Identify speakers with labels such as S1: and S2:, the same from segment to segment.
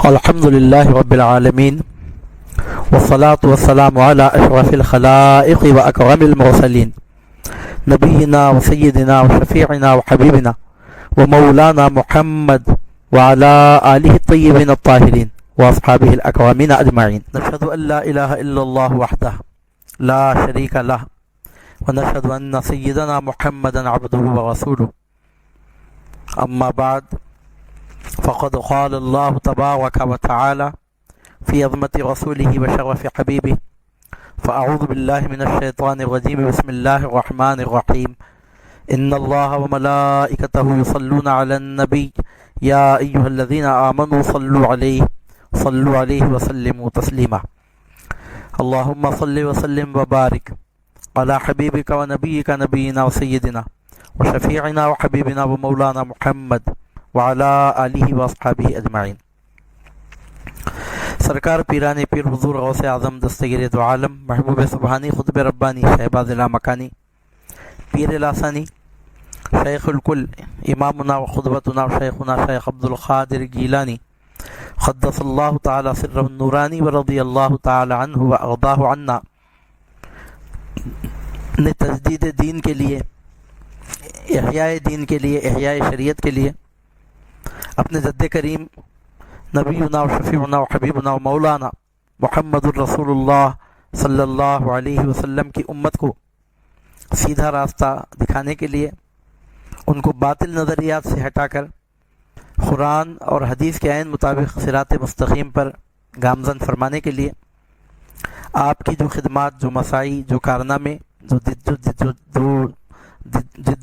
S1: الحمد للہ رب العالمین والصلاة والسلام علی اشرف الخلائق و اکرم المرسلین نبینا و سیدنا و شفیعنا و حبیبنا و مولانا محمد وعلی آلہ الطیبین الطاہرین و اصحابہ الاکرمین اجمعین. نشہد ان لا الہ الا اللہ وحدہ لا شریک لہ ونشہد ان سیدنا محمدا عبدہ و رسولہ. اما بعد فقد قال الله تبارك وتعالى في عظمة رسوله وشرف حبيبه فأعوذ بالله من الشيطان الرجيم. بسم الله الرحمن الرحيم. إن الله وملائكته يصلون على النبي يا أيها الذين آمنوا صلوا عليه وسلموا تسليما. اللهم صل وسلم وبارك على حبيبك ونبيك نبينا وسيدنا وشفيعنا وحبيبنا ومولانا محمد وعلی آلہ واصحابہ اجمعین. سرکار پیران پیر حضور غوث اعظم دستگیر دو عالم محبوب سبحانی خطب ربانی شہباز لامکانی پیر لاسانی شیخ الکل امامنا و خطبتنا و شیخنا شیخ عبد القادر گیلانی قدس اللہ تعالی سرہ النورانی و رضی اللہ تعالی عنہ و ارضاہ عنا نے تجدید دین کے لیے، احیاء دین کے لیے، احیاء شریعت کے لیے اپنے جد کریم نبینا و شفیعنا و حبیبنا و مولانا محمد الرسول اللہ صلی اللہ علیہ وسلم کی امت کو سیدھا راستہ دکھانے کے لیے، ان کو باطل نظریات سے ہٹا کر قرآن اور حدیث کے عین مطابق صراط مستقیم پر گامزن فرمانے کے لیے آپ کی جو خدمات، جو مساعی، جو کارنامے، جو جد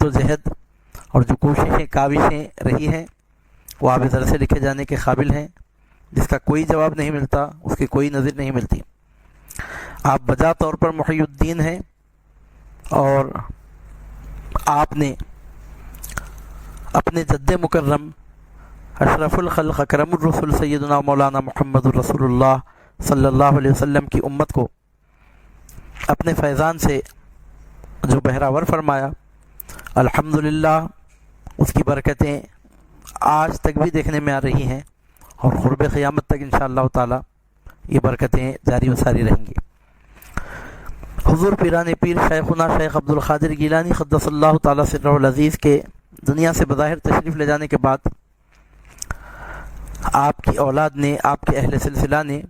S1: و جہد اور جو کوششیں، کاوشیں رہی ہیں، وہ آب ذر سے لکھے جانے کے قابل ہیں، جس کا کوئی جواب نہیں ملتا، اس کی کوئی نظر نہیں ملتی. آپ بجا طور پر محی الدین ہیں، اور آپ نے اپنے جد مکرم اشرف الخلق اکرم الرسول سیدنا مولانا محمد الرسول اللہ صلی اللہ علیہ وسلم کی امت کو اپنے فیضان سے جو بہراور فرمایا، الحمدللہ اس کی برکتیں آج تک بھی دیکھنے میں آ رہی ہیں، اور قرب قیامت تک انشاءاللہ تعالی یہ برکتیں جاری و ساری رہیں گی. حضور پیران پیر شیخنا شیخ عبد القادر گیلانی قدس اللہ تعالی سرہ العزیز کے دنیا سے بظاہر تشریف لے جانے کے بعد آپ کی اولاد نے، آپ کے اہل سلسلہ نے،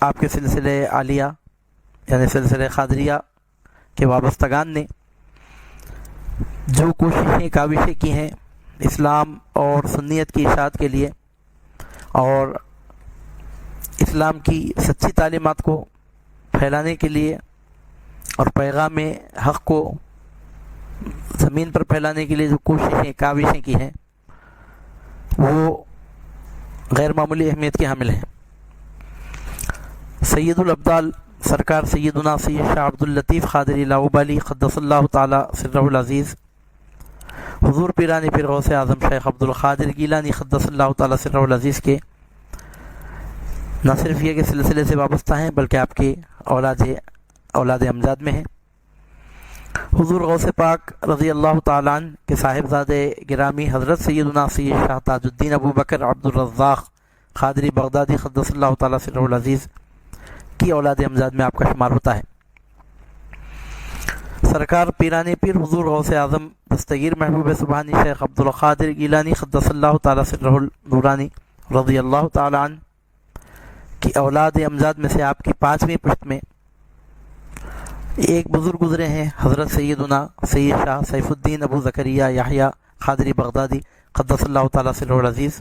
S1: آپ کے سلسلے عالیہ یعنی سلسلے قادریہ کے وابستگان نے جو کوششیں، کاوشیں کی ہیں اسلام اور سنیت کی اشاعت کے لیے، اور اسلام کی سچی تعلیمات کو پھیلانے کے لیے اور پیغام حق کو زمین پر پھیلانے کے لیے جو کوششیں، کاوشیں کی ہیں، وہ غیر معمولی اہمیت کے حامل ہیں. سید الابدال سرکار سیدنا سید شاہ عبد اللطیف قادری لاؤبالی قدس اللہ تعالی سرہ العزیز حضور پیران پیر غوث اعظم شیخ عبد القادر گیلانی قدس اللہ تعالی سرہ العزیز کے نہ صرف یہ کہ سلسلے سے وابستہ ہیں، بلکہ آپ کے اولاد امجاد میں ہیں. حضور غوث پاک رضی اللہ تعالیٰ عنہ کے صاحبزادے گرامی حضرت سیدنا سید شاہ تاج الدین ابو بکر عبد الرزاق قادری بغدادی قدس اللہ تعالی سرہ العزیز کی اولاد امجاد میں آپ کا شمار ہوتا ہے. سرکار پیران پیر حضور غوث اعظم دستگیر محبوب سبحانی شیخ عبد القادر گیلانی قدس اللہ تعالی سرہ النورانی رضی اللہ تعالی عنہ کی اولاد امجاد میں سے آپ کی 5ویں پشت میں ایک بزرگ گزرے ہیں، حضرت سیدنا سید شاہ سیف الدین ابو زکریہ یحییٰ قادری بغدادی قدس اللہ تعالی سرہ العزیز،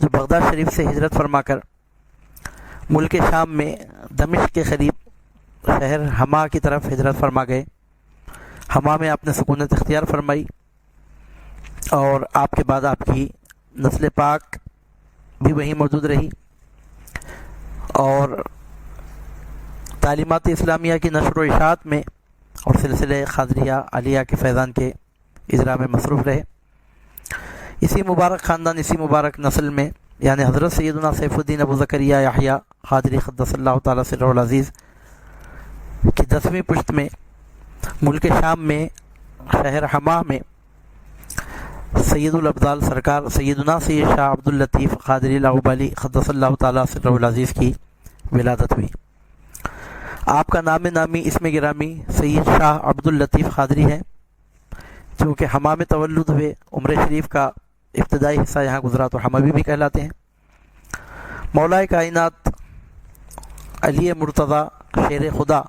S1: جو بغداد شریف سے ہجرت فرما کر ملک شام میں دمشق کے قریب شہر حما کی طرف ہجرت فرما گئے. حما میں آپ نے سکونت اختیار فرمائی، اور آپ کے بعد آپ کی نسل پاک بھی وہیں موجود رہی، اور تعلیمات اسلامیہ کی نشر و اشاعت میں اور سلسلے قادریہ عالیہ کے فیضان کے اجراء میں مصروف رہے. اسی مبارک خاندان، اسی مبارک نسل میں یعنی حضرت سیدنا سیف الدین ابو زکریہ یحییٰ قادری قدس اللہ تعالی سرہ العزیز کی 10ویں پشت میں ملک شام میں شہر حما میں سید الابدال سرکار سیدنا سید شاہ عبداللطیف قادری لاہوبالی قدس اللہ تعالیٰ سرہ العزیز کی ولادت ہوئی۔ آپ کا نام نامی اسم گرامی سید شاہ عبداللطیف قادری ہے، چونکہ حمام تولد ہوئے، عمر شریف کا ابتدائی حصہ یہاں گزرا تو حموی بھی کہلاتے ہیں۔ مولا کائنات علی مرتضیٰ شیر خدا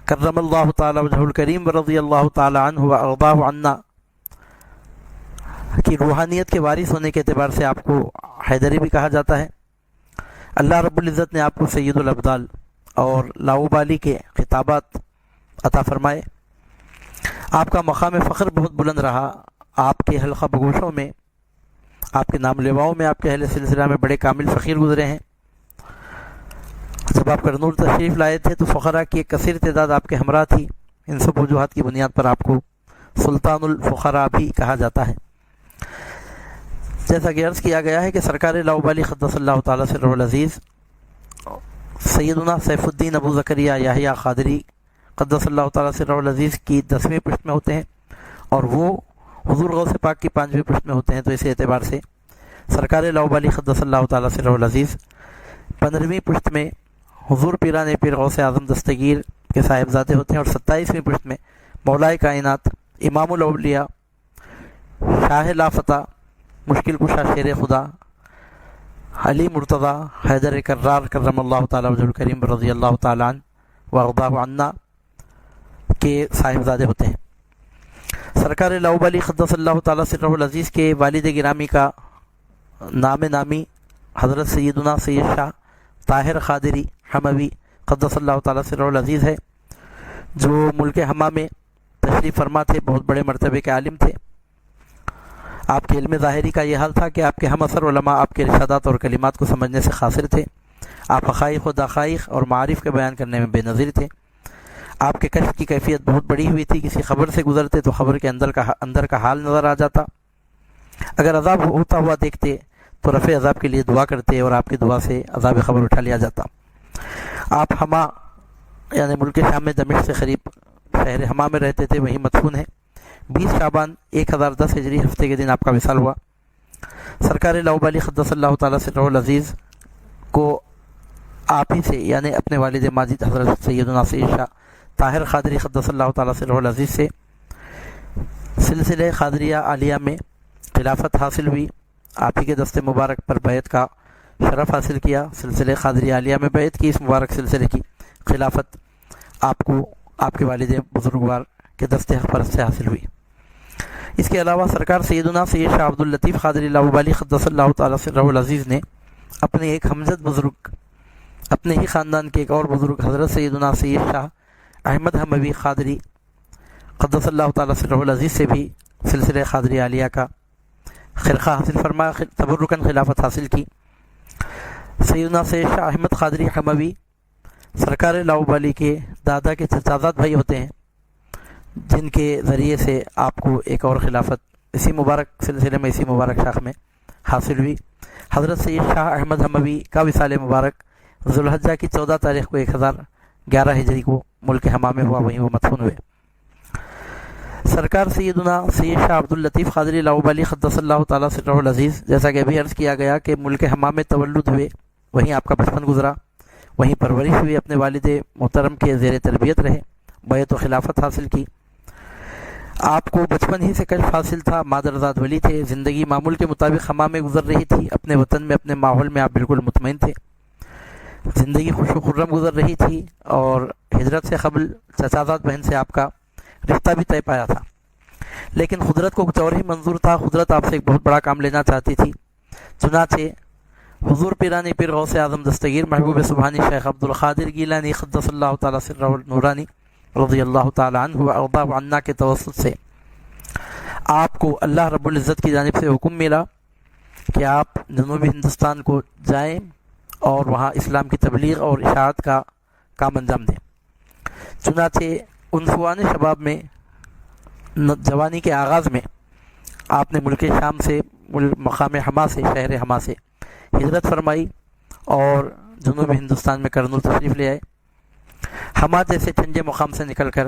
S1: کرم اللہ تعالی وجہ الکریم ورضی اللہ تعالی عنہ وارضاہ عنا کی روحانیت کے وارث ہونے کے اعتبار سے آپ کو حیدری بھی کہا جاتا ہے۔ اللہ رب العزت نے آپ کو سید الابدال اور لاہوبالی کے خطابات عطا فرمائے۔ آپ کا مقام فخر بہت بلند رہا۔ آپ کے حلقہ بگوشوں میں، آپ کے نام لیواؤں میں آپ کے اہل سلسلہ میں بڑے کامل فقیر گزرے ہیں۔ جب آپ کرنول تشریف لائے تھے تو فقراء کی ایک کثیر تعداد آپ کے ہمراہ تھی۔ ان سب وجوہات کی بنیاد پر آپ کو سلطان الفقراء بھی کہا جاتا ہے۔ جیسا کہ عرض کیا گیا ہے کہ سرکار لاہوبالی قدس اللہ تعالیٰ سرہ العزیز سیدنا سیف الدین ابو زکریا یحییٰ قادری قدس اللہ تعالیٰ سرہ العزیز کی 10ویں پشت میں ہوتے ہیں، اور وہ حضور غوث پاک کی 5ویں پشت میں ہوتے ہیں۔ تو اسی اعتبار سے سرکار لاہوبالی قدس اللہ تعالیٰ سرہ العزیز 15ویں پشت میں حضور پیران پیر غوث اعظم دستگیر کے صاحبزادے ہوتے ہیں، اور 27ویں پشت میں مولا کائنات امام الاولیاء شاہ لافتہ مشکل کشا شیر خدا علی مرتضیٰ حیدر کرار کرم اللہ تعالی وجہ الکریم رضی اللہ تعالی عنہ وارضاہ عنا کے صاحبزادے ہوتے ہیں۔ سرکار لاہوبالی قدس اللہ تعالی سرہ العزیز کے والد گرامی کا نام نامی حضرت سیدنا سید شاہ طاہر قادری حموی قدس اللہ تعالی سرہ العزیز ہے، جو ملک حما میں تشریف فرما تھے، بہت بڑے مرتبے کے عالم تھے۔ آپ کے علم ظاہری کا یہ حال تھا کہ آپ کے ہم اثر علماء آپ کے ارشادات اور کلمات کو سمجھنے سے قاصر تھے۔ آپ حقائق و دقائق اور معارف کے بیان کرنے میں بے نظیر تھے۔ آپ کے کشف کی کیفیت بہت بڑی ہوئی تھی، کسی خبر سے گزرتے تو خبر کے اندر کا حال نظر آ جاتا۔ اگر عذاب ہوتا ہوا دیکھتے تو رفع عذاب کے لیے دعا کرتے، اور آپ کی دعا سے عذاب خبر اٹھا لیا جاتا۔ آپ حما یعنی ملک شام میں دمشق سے قریب شہر حما میں رہتے تھے، وہیں مدفون ہیں۔ 20 شعبان 1010 ہجری ہفتے کے دن آپ کا وصال ہوا۔ سرکار لاہوبالی قدس اللہ تعالیٰ سرہ العزیز کو آپ ہی سے یعنی اپنے والد ماجد حضرت سیدنا سید شاہ طاہر قادری قدس اللہ تعالیٰ سرہ العزیز سے سلسلہ قادریہ عالیہ میں خلافت حاصل ہوئی۔ آپ ہی کے دست مبارک پر بیعت کا شرف حاصل کیا۔ سلسلہ قادریہ عالیہ میں بیعت کی، اس مبارک سلسلے کی خلافت آپ کو آپ کے والد بزرگوار کے دست پرست سے حاصل ہوئی۔ اس کے علاوہ سرکار سیدنا سید شاہ عبداللطیف قادری لاہوبالی قدس اللہ تعالیٰ سرہ العزیز نے اپنے ایک ہمزد بزرگ، اپنے ہی خاندان کے ایک اور بزرگ حضرت سیدنا سید شاہ احمد حموی قادری قدس اللہ تعالیٰ سرہ العزیز سے بھی سلسلہ قادری عالیہ کا خرقہ حاصل فرمایا، تبرکاً خلافت حاصل کی۔ سیدنا سید شاہ احمد قادری حموی سرکار لاہوبالی کے دادا کے چچازاد بھائی ہوتے ہیں، جن کے ذریعے سے آپ کو ایک اور خلافت اسی مبارک سلسلے میں، اسی مبارک شاخ میں حاصل ہوئی۔ حضرت سید شاہ احمد حموی کا وصال مبارک ذوالحجہ کی 14 تاریخ کو 1011 ہجری کو ملک حما میں ہوا، وہیں وہ مدفون ہوئے۔ سرکار سیدنا سید شاہ عبداللطیف قادری لاہوبالی قدس اللہ تعالیٰ سرہ العزیز، جیسا کہ ابھی عرض کیا گیا کہ ملک حما میں تولد ہوئے، وہیں آپ کا بچپن گزرا، وہیں پرورش ہوئی، اپنے والد محترم کے زیر تربیت رہے، بیعت و خلافت حاصل کی۔ آپ کو بچپن ہی سے کشف حاصل تھا، مادرزاد ولی تھے، زندگی معمول کے مطابق حما میں گزر رہی تھی، اپنے وطن میں اپنے ماحول میں آپ بالکل مطمئن تھے، زندگی خوش و خرم گزر رہی تھی، اور ہجرت سے قبل چچازاد بہن سے آپ کا رشتہ بھی طے پایا تھا۔ لیکن قدرت کو کچھ اور ہی منظور تھا، قدرت آپ سے ایک بہت بڑا کام لینا چاہتی تھی۔ چنانچہ حضور پیرانی پیر غوث اعظم دستگیر محبوب سبحانی شیخ عبدالقادر گیلانی قدس اللہ تعالیٰ سرہ النورانی رضی اللہ تعالیٰ عنہ وارضاہ عنا کے توسط سے آپ کو اللہ رب العزت کی جانب سے حکم ملا کہ آپ جنوبی ہندوستان کو جائیں اور وہاں اسلام کی تبلیغ اور اشاعت کا کام انجام دیں۔ چنانچہ عنفوان شباب میں، جوانی کے آغاز میں، آپ نے ملک شام سے، مقام حما سے، شہر حما سے ہجرت فرمائی اور جنوبی ہندوستان میں کرنول تشریف لے آئے۔ حما جیسے ٹھنڈے مقام سے نکل کر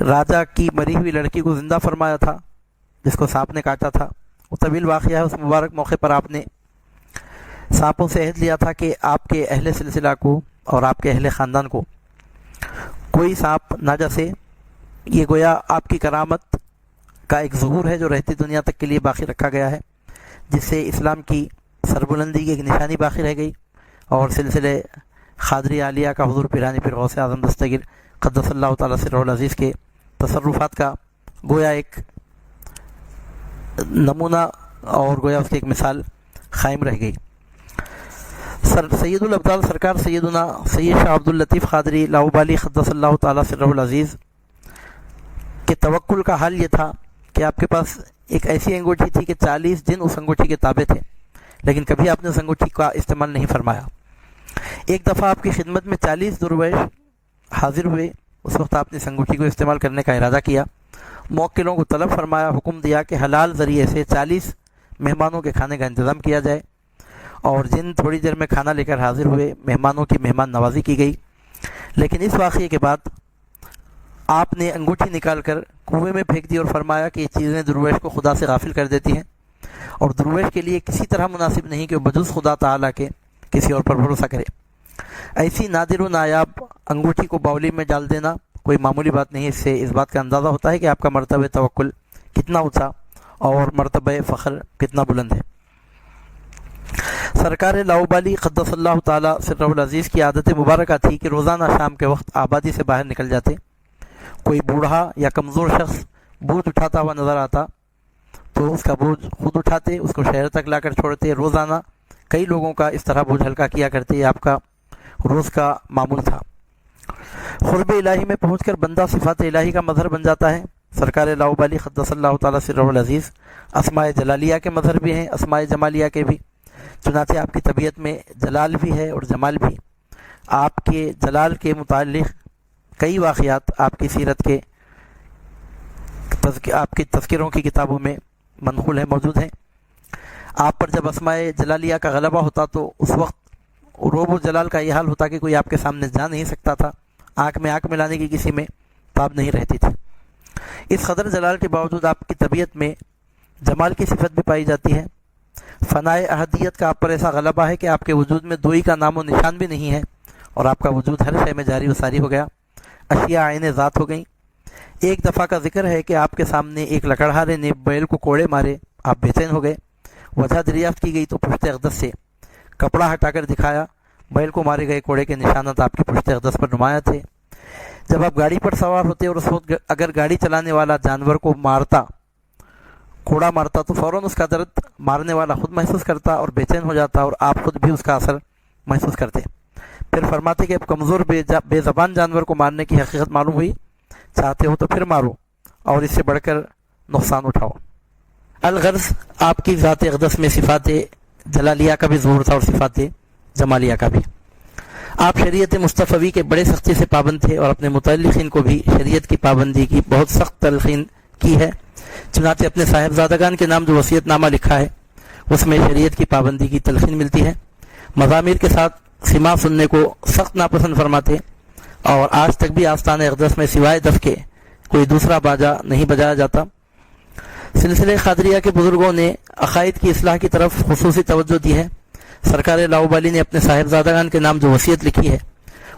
S1: راجا کی مری ہوئی لڑکی کو زندہ فرمایا تھا جس کو سانپ نے کاٹا تھا۔ وہ طویل واقعہ ہے۔ اس مبارک موقع پر آپ نے سانپوں سے عہد لیا تھا کہ آپ کے اہل سلسلہ کو اور آپ کے اہل خاندان کو کوئی سانپ نہ ڈسے۔ یہ گویا آپ کی کرامت کا ایک ظہور ہے جو رہتی دنیا تک کے لیے باقی رکھا گیا ہے، جس سے اسلام کی سربلندی کی ایک نشانی باقی رہ گئی، اور سلسلے قادری عالیہ کا حضور پیرانی پیر غوث اعظم دستگیر قدس اللہ تعالیٰ سرہ العزیز کے تصرفات کا گویا ایک نمونہ اور گویا اس کی ایک مثال قائم رہ گئی۔ سید الابدال سرکار سیدنا سید شاہ عبد اللطیف قادری لاؤبالی قدس اللہ تعالیٰ سرہ العزیز کے توکل کا حال یہ تھا کہ آپ کے پاس ایک ایسی انگوٹھی تھی کہ 40 دن اس انگوٹھی کے تابع تھے، لیکن کبھی آپ نے اس انگوٹھی کا استعمال نہیں فرمایا۔ ایک دفعہ آپ کی خدمت میں 40 درویش حاضر ہوئے، اس وقت آپ نے اس انگوٹھی کو استعمال کرنے کا ارادہ کیا، موکلوں کو طلب فرمایا، حکم دیا کہ حلال ذریعے سے 40 مہمانوں کے کھانے کا انتظام کیا جائے، اور جن تھوڑی دیر میں کھانا لے کر حاضر ہوئے مہمانوں کی مہمان نوازی کی گئی۔ لیکن اس واقعے کے بعد آپ نے انگوٹھی نکال کر کنویں میں پھینک دی اور فرمایا کہ یہ چیزیں درویش کو خدا سے غافل کر دیتی ہیں، اور درویش کے لیے کسی طرح مناسب نہیں کہ وہ بجز خدا تعالیٰ کے کسی اور پر بھروسہ کرے۔ ایسی نادر و نایاب انگوٹھی کو باولی میں ڈال دینا کوئی معمولی بات نہیں۔ اس سے اس بات کا اندازہ ہوتا ہے کہ آپ کا مرتبہ توکل کتنا اونچا اور مرتبہ فخر کتنا بلند ہے۔ سرکار لاؤبالی قدس اللہ تعالیٰ سرہ العزیز کی عادت مبارکہ تھی کہ روزانہ شام کے وقت آبادی سے باہر نکل جاتے، کوئی بوڑھا یا کمزور شخص بوجھ اٹھاتا ہوا نظر آتا تو اس کا بوجھ خود اٹھاتے، اس کو شہر تک لا کر چھوڑتے۔ روزانہ کئی لوگوں کا اس طرح بوجھ ہلکا کیا کرتے، یہ آپ کا روز کا معمول تھا۔ قرب الہی میں پہنچ کر بندہ صفات الہی کا مظہر بن جاتا ہے۔ سرکار لاؤبالی قدس اللہ تعالیٰ سرہ العزیز اسماء جلالیہ کے مظہر بھی ہیں، اسماء جمالیہ کے بھی، چنانچہ آپ کی طبیعت میں جلال بھی ہے اور جمال بھی۔ آپ کے جلال کے متعلق کئی واقعات آپ کی سیرت کے آپ کی تذکروں کی کتابوں میں منقول ہیں، موجود ہیں۔ آپ پر جب اسماء جلالیہ کا غلبہ ہوتا تو اس وقت روب و جلال کا یہ حال ہوتا کہ کوئی آپ کے سامنے جا نہیں سکتا تھا، آنکھ میں آنکھ ملانے کی کسی میں تاب نہیں رہتی تھی۔ اس قدر جلال کے باوجود آپ کی طبیعت میں جمال کی صفت بھی پائی جاتی ہے۔ فنائے احدیت کا آپ پر ایسا غلبہ ہے کہ آپ کے وجود میں دوئی کا نام و نشان بھی نہیں ہے، اور آپ کا وجود ہر شے میں جاری و ساری ہو گیا، اشیاء عین ذات ہو گئیں۔ ایک دفعہ کا ذکر ہے کہ آپ کے سامنے ایک لکڑہارے نے بیل کو کوڑے مارے، آپ بے چین ہو گئے۔ وجہ دریافت کی گئی تو پشت اقدس سے کپڑا ہٹا کر دکھایا، بیل کو مارے گئے کوڑے کے نشانات آپ کی پشت اقدس پر نمایاں تھے۔ جب آپ گاڑی پر سوار ہوتے اور اس وقت اگر گاڑی چلانے والا جانور کو مارتا، کوڑا مارتا، تو فوراً اس کا درد مارنے والا خود محسوس کرتا اور بے چین ہو جاتا، اور آپ خود بھی اس کا اثر محسوس کرتے۔ پھر فرماتے کہ اب کمزور بے زبان جانور کو مارنے کی حقیقت معلوم ہوئی، چاہتے ہو تو پھر مارو اور اس سے بڑھ کر نقصان اٹھاؤ۔ الغرض آپ کی ذات اقدس میں صفات جلالیہ کا بھی ظہور تھا اور صفات جمالیہ کا بھی۔ آپ شریعت مصطفی کے بڑے سختی سے پابند تھے اور اپنے متعلقین کو بھی شریعت کی پابندی کی بہت سخت تلقین کی ہے۔ چنانچہ اپنے صاحبزادگان کے نام جو وصیت نامہ لکھا ہے اس میں شریعت کی پابندی کی تلقین ملتی ہے۔ مزامیر کے ساتھ سماع سننے کو سخت ناپسند فرماتے، اور آج تک بھی آستان اقدس میں سوائے دف کے کوئی دوسرا باجا نہیں بجایا جاتا۔ سلسلے قادریہ کے بزرگوں نے عقائد کی اصلاح کی طرف خصوصی توجہ دی ہے۔ سرکار لاؤبالی نے اپنے صاحبزادگان کے نام جو وصیت لکھی ہے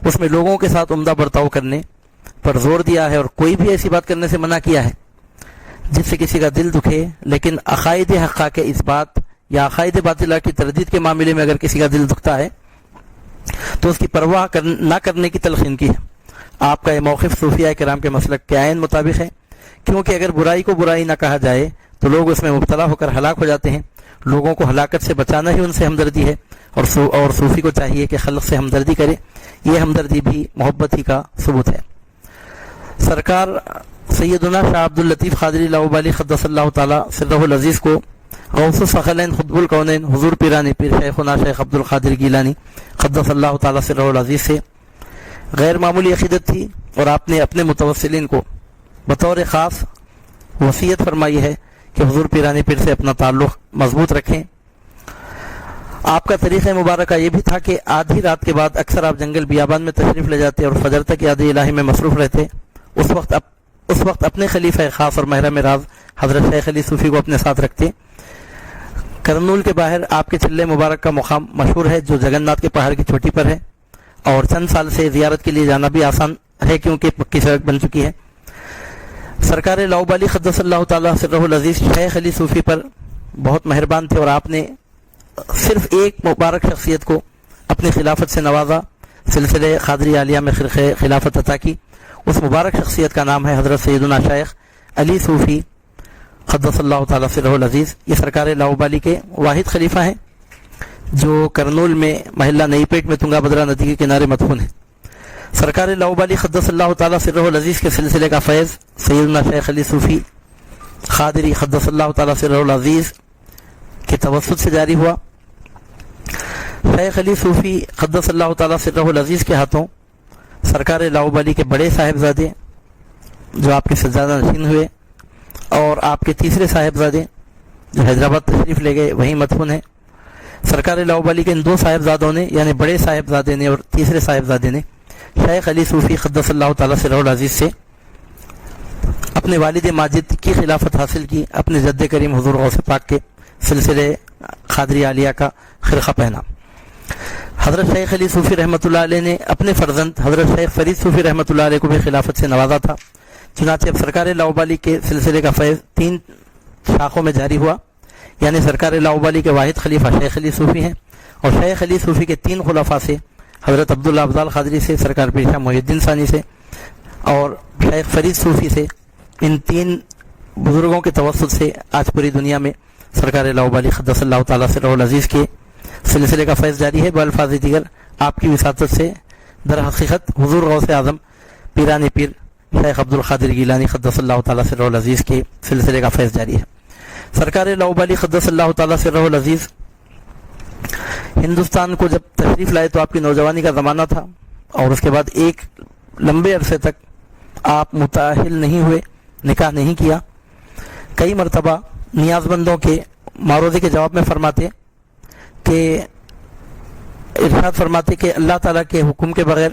S1: اس میں لوگوں کے ساتھ عمدہ برتاؤ کرنے پر زور دیا ہے، اور کوئی بھی ایسی بات کرنے سے منع کیا ہے جس سے کسی کا دل دکھے، لیکن عقائد حقہ کے اس بات یا عقائد باطلہ کی تردید کے معاملے میں اگر کسی کا دل دکھتا ہے تو اس کی پرواہ نہ کرنے کی تلقین کی ہے۔ آپ کا یہ موقف صوفیہ کرام کے مسلک کے عین مطابق ہے، کیونکہ اگر برائی کو برائی نہ کہا جائے تو لوگ اس میں مبتلا ہو کر ہلاک ہو جاتے ہیں۔ لوگوں کو ہلاکت سے بچانا ہی ان سے ہمدردی ہے، اور صوفی کو چاہیے کہ خلق سے ہمدردی کرے، یہ ہمدردی بھی محبت ہی کا ثبوت ہے۔ سرکار سیدنا شاہ عبد اللطیف قادری لاؤبالی قدس اللہ تعالیٰ سرہ العزیز کو غوث الثقلین قطب الکونین حضور پیرانی پیر شیخنا شیخ عبد القادر گیلانی قدس اللہ تعالیٰ سرہ العزیز سے غیر معمولی عقیدت تھی، اور آپ نے اپنے متوسلین کو بطور خاص وصیت فرمائی ہے کہ حضور پیرانی پیر سے اپنا تعلق مضبوط رکھیں۔ آپ کا طریقہ مبارکہ یہ بھی تھا کہ آدھی رات کے بعد اکثر آپ جنگل بیابان میں تشریف لے جاتے اور فجر تک یاد الہی میں مصروف رہتے۔ اس وقت اس وقت اپنے خلیفہ خاص اور محرم راز حضرت شیخ علی صوفی کو اپنے ساتھ رکھتے۔ کرنول کے باہر آپ کے چلے مبارک کا مقام مشہور ہے جو جگن ناتھ کے پہاڑ کی چوٹی پر ہے، اور چند سال سے زیارت کے لیے جانا بھی آسان ہے کیونکہ پکی سڑک بن چکی ہے۔ سرکار لاؤبالی قدس اللہ تعالیٰ سرہ العزیز شیخ علی صوفی پر بہت مہربان تھے، اور آپ نے صرف ایک مبارک شخصیت کو اپنی خلافت سے نوازا، سلسلے قادری عالیہ میں خلافت عطا کی۔ اس مبارک شخصیت کا نام ہے حضرت سیدنا شیخ علی صوفی قدس اللہ تعالیٰ سرہ العزیز۔ یہ سرکار لاؤبالی کے واحد خلیفہ ہیں جو کرنول میں محلہ نئی پیٹ میں تنگا بدرا ندی کے کنارے مدفون ہے۔ سرکار لاؤبالی قدس اللہ تعالیٰ سرہ العزیز کے سلسلے کا فیض سیدنا شیخ علی صوفی قادری قدس اللہ تعالیٰ سرہ العزیز کے توسط سے جاری ہوا۔ شیخ علی صوفی قدس اللہ تعالیٰ سرہ العزیز کے ہاتھوں سرکار لاؤبالی کے بڑے صاحبزادے جو آپ کے سجادہ نشین ہوئے، اور آپ کے تیسرے صاحبزادے جو حیدرآباد تشریف لے گئے وہیں مدفون ہیں۔ سرکار لاؤبالی کے ان دو صاحبزادوں نے، یعنی بڑے صاحبزادے نے اور تیسرے صاحبزادے نے، شیخ علی صوفی قدس اللہ تعالیٰ سرہ العزیز سے اپنے والد ماجد کی خلافت حاصل کی، اپنے جد کریم حضور غوث پاک کے سلسلے قادری عالیہ کا خرقہ پہنا۔ حضرت شیخ علی صوفی رحمۃ اللہ علیہ نے اپنے فرزند حضرت شیخ فرید صوفی رحمۃ اللہ علیہ کو بھی خلافت سے نوازا تھا۔ چنانچہ اب سرکار لاؤبالی کے سلسلے کا فیض 3 شاخوں میں جاری ہوا، یعنی سرکار لاؤبالی کے واحد خلیفہ شیخ علی صوفی ہیں، اور شیخ علی صوفی کے 3 خلفاء سے حضرت عبداللہ افضال قادری سے، سرکار پیر شاہ محی الدین ثانی سے اور شیخ فرید صوفی سے، ان 3 بزرگوں کے توسط سے آج پوری دنیا میں سرکار لاؤبالی قدس اللہ تعالیٰ سرہ العزیز کے سلسلے کا فیض جاری ہے۔ بالفاظ دیگر آپ کی وساطت سے در حقیقت حضور غوث اعظم پیران پیر شیخ عبد القادر گیلانی قدس اللہ تعالیٰ سرہ العزیز کے سلسلے کا فیض جاری ہے۔ سرکار لاؤبالی قدس اللہ تعالیٰ سرہ العزیز ہندوستان کو جب تشریف لائے تو آپ کی نوجوانی کا زمانہ تھا، اور اس کے بعد ایک لمبے عرصے تک آپ متأہل نہیں ہوئے، نکاح نہیں کیا۔ کئی مرتبہ نیاز مندوں کے معروضے کے جواب میں ارشاد فرماتے کہ اللہ تعالیٰ کے حکم کے بغیر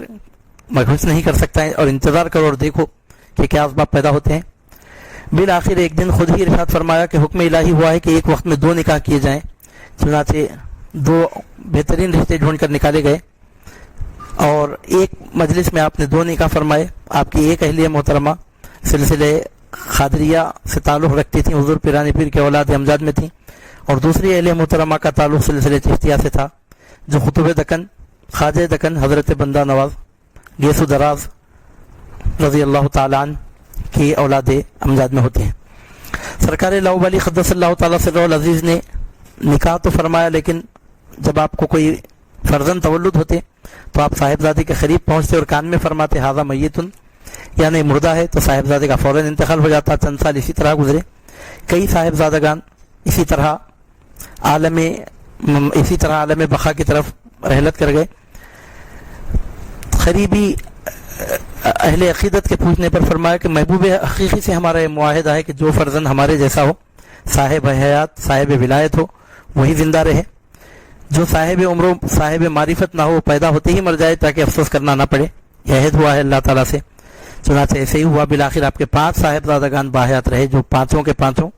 S1: میں کچھ نہیں کر سکتا ہے، اور انتظار کرو اور دیکھو کہ کیا اسباب پیدا ہوتے ہیں۔ بالآخر ایک دن خود ہی ارشاد فرمایا کہ حکم الہی ہوا ہے کہ ایک وقت میں 2 نکاح کیے جائیں۔ چنانچہ 2 بہترین رشتے ڈھونڈ کر نکالے گئے، اور ایک مجلس میں آپ نے 2 نکاح فرمائے۔ آپ کی ایک اہلیہ محترمہ سلسلے قادریہ سے تعلق رکھتی تھیں، حضور پیران پیر کے اولاد امجاد میں تھیں، اور دوسری اہلیہ محترمہ کا تعلق سلسلے چشتیہ سے تھا جو خطب دکن خواجہ دکن حضرت بندہ نواز گیسو دراز رضی اللہ تعالیٰ عنہ کی اولاد امجاد میں ہوتے ہیں۔ سرکار لاؤبالی قدس اللہ تعالیٰ سرہ العزیز نے نکاح تو فرمایا، لیکن جب آپ کو کوئی فرزند تولد ہوتے تو آپ صاحبزادے کے قریب پہنچتے اور کان میں فرماتے ہاذا میتن، یعنی مردہ ہے، تو صاحبزادے کا فوراً انتقال ہو جاتا۔ چند سال اسی طرح گزرے، کئی صاحبزادگان اسی طرح عالم بقا کی طرف رحلت کر گئے۔ قریبی اہل عقیدت کے پوچھنے پر فرمایا کہ محبوب حقیقی سے ہمارا یہ معاہدہ ہے کہ جو فرزند ہمارے جیسا ہو، صاحب حیات صاحب ولایت ہو، وہی زندہ رہے، جو صاحب عمر و صاحب معرفت نہ ہو پیدا ہوتے ہی مر جائے تاکہ افسوس کرنا نہ پڑے۔ یہ عہد ہوا ہے اللہ تعالیٰ سے، چنانچہ ایسے ہی ہوا۔ بالآخر آپ کے 5 صاحبزادگان باحیات رہے جو 5 کے 5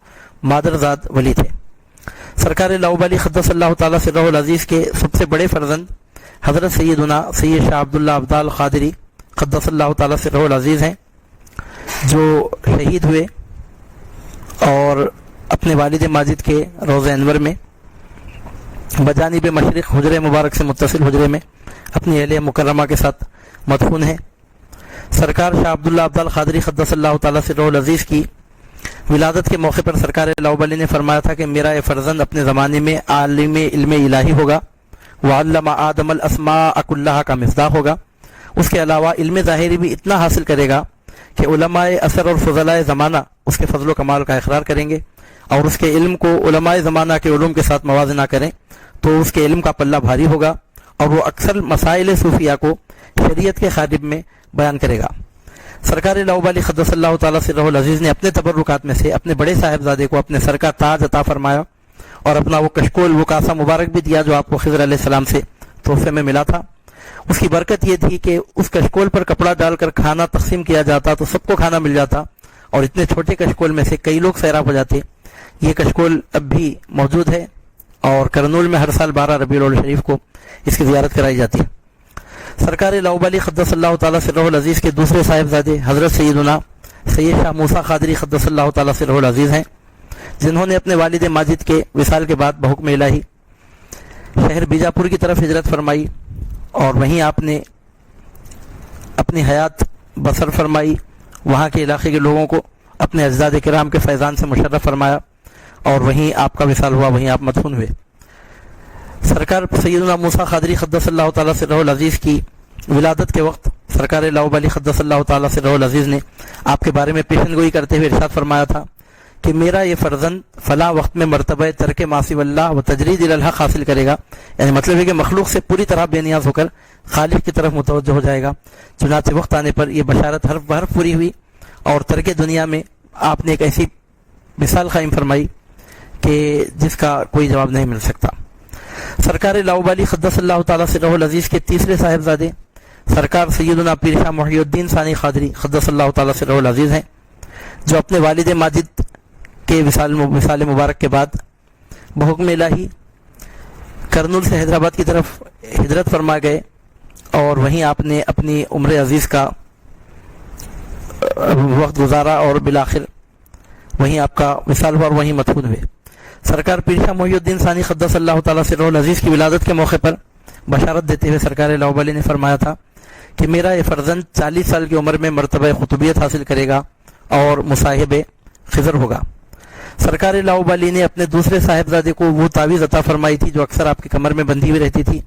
S1: مادرزاد ولی تھے۔ سرکار لاؤبالی قدس اللہ تعالیٰ سرہ العزیز کے سب سے بڑے فرزند حضرت سیدنا سید شاہ عبداللہ افضال قادری قدس اللہ تعالیٰ سرہ العزیز ہیں، جو شہید ہوئے اور اپنے والد ماجد کے روضہ انور میں بجانب مشرق حجرے مبارک سے متصل حجرے میں اپنی اہلیہ مکرمہ کے ساتھ مدفون ہیں۔ سرکار شاہ عبداللہ افضال قادری قدس اللہ تعالیٰ سرہ العزیز کی ولادت کے موقع پر سرکار لاؤبالی نے فرمایا تھا کہ میرا یہ فرزند اپنے زمانے میں عالم علم الہی ہوگا، وعلم آدم الاسماء کلہا کا مصداق ہوگا۔ اس کے علاوہ علم ظاہری بھی اتنا حاصل کرے گا کہ علماء اثر اور فضلاء زمانہ اس کے فضل و کمال کا اقرار کریں گے، اور اس کے علم کو علماء زمانہ کے علوم کے ساتھ موازنہ کریں تو اس کے علم کا پلہ بھاری ہوگا، اور وہ اکثر مسائل صوفیہ کو شریعت کے خادم میں بیان کرے گا۔ سرکار لاؤبالی قدس اللہ تعالیٰ سرہ العزیز نے اپنے تبرکات میں سے اپنے بڑے صاحبزادے کو اپنے سر کا تاج عطا فرمایا، اور اپنا وہ کشکول وہ کاسہ مبارک بھی دیا جو آپ کو خضر علیہ السلام سے تحفے میں ملا تھا۔ اس کی برکت یہ تھی کہ اس کشکول پر کپڑا ڈال کر کھانا تقسیم کیا جاتا تو سب کو کھانا مل جاتا، اور اتنے چھوٹے کشکول میں سے کئی لوگ سیراب ہو جاتے. یہ کشکول اب بھی موجود ہے اور کرنول میں ہر سال 12 ربیع الاول شریف کو اس کی زیارت کرائی جاتی ہے. سرکار لاؤبالی قدس اللہ تعالیٰ سرہ العزیز کے دوسرے صاحبزادے حضرت سیدنا سید شاہ موسیٰ قادری قدس اللہ تعالیٰ سرہ العزیز ہیں، جنہوں نے اپنے والد ماجد کے وصال کے بعد بحکم الہی شہر بیجاپور کی طرف ہجرت فرمائی اور وہیں آپ نے اپنی حیات بسر فرمائی. وہاں کے علاقے کے لوگوں کو اپنے اجداد کرام کے فیضان سے مشرف فرمایا اور وہیں آپ کا وصال ہوا، وہیں آپ مدفون ہوئے. سرکار سیدنا موسیٰ قادری قدس اللہ تعالیٰ سرہ العزیز کی ولادت کے وقت سرکار لاؤبالی قدس اللہ تعالیٰ سرہ العزیز نے آپ کے بارے میں پیشن گوئی کرتے ہوئے ارشاد فرمایا تھا کہ میرا یہ فرزند فلاں وقت میں مرتبہ ترک معاصی اللہ و تجرید الحق حاصل کرے گا، یعنی مطلب ہے کہ مخلوق سے پوری طرح بے نیاز ہو کر خالق کی طرف متوجہ ہو جائے گا. چنانچہ وقت آنے پر یہ بشارت حرف بحرف پوری ہوئی اور ترک دنیا میں آپ نے ایک ایسی مثال قائم فرمائی کہ جس کا کوئی جواب نہیں مل سکتا. سرکار لاؤبالی قدس اللہ تعالیٰ سرہ العزیز کے تیسرے صاحبزادے سرکار سیدنا پیر شاہ محی الدین ثانی قادری قدس اللہ تعالیٰ سرہ العزیز ہیں، جو اپنے والد ماجد کے وصال مبارک کے بعد بحکم الہی کرنول سے حیدرآباد کی طرف ہجرت فرما گئے اور وہیں آپ نے اپنی عمر عزیز کا وقت گزارا اور بالآخر وہیں آپ کا وصال ہوا اور وہیں مدفون ہوئے. سرکار پیر شاہ محی الدین ثانی قدس اللہ تعالیٰ سرہ العزیز کی ولادت کے موقع پر بشارت دیتے ہوئے سرکار لاؤبالی نے فرمایا تھا کہ میرا یہ فرزند 40 سال کی عمر میں مرتبہ قطبیت حاصل کرے گا اور مصاحب خضر ہوگا. سرکار لاؤبالی نے اپنے دوسرے صاحبزادے کو وہ تعویذ عطا فرمائی تھی جو اکثر آپ کی کمر میں بندھی ہوئی رہتی تھی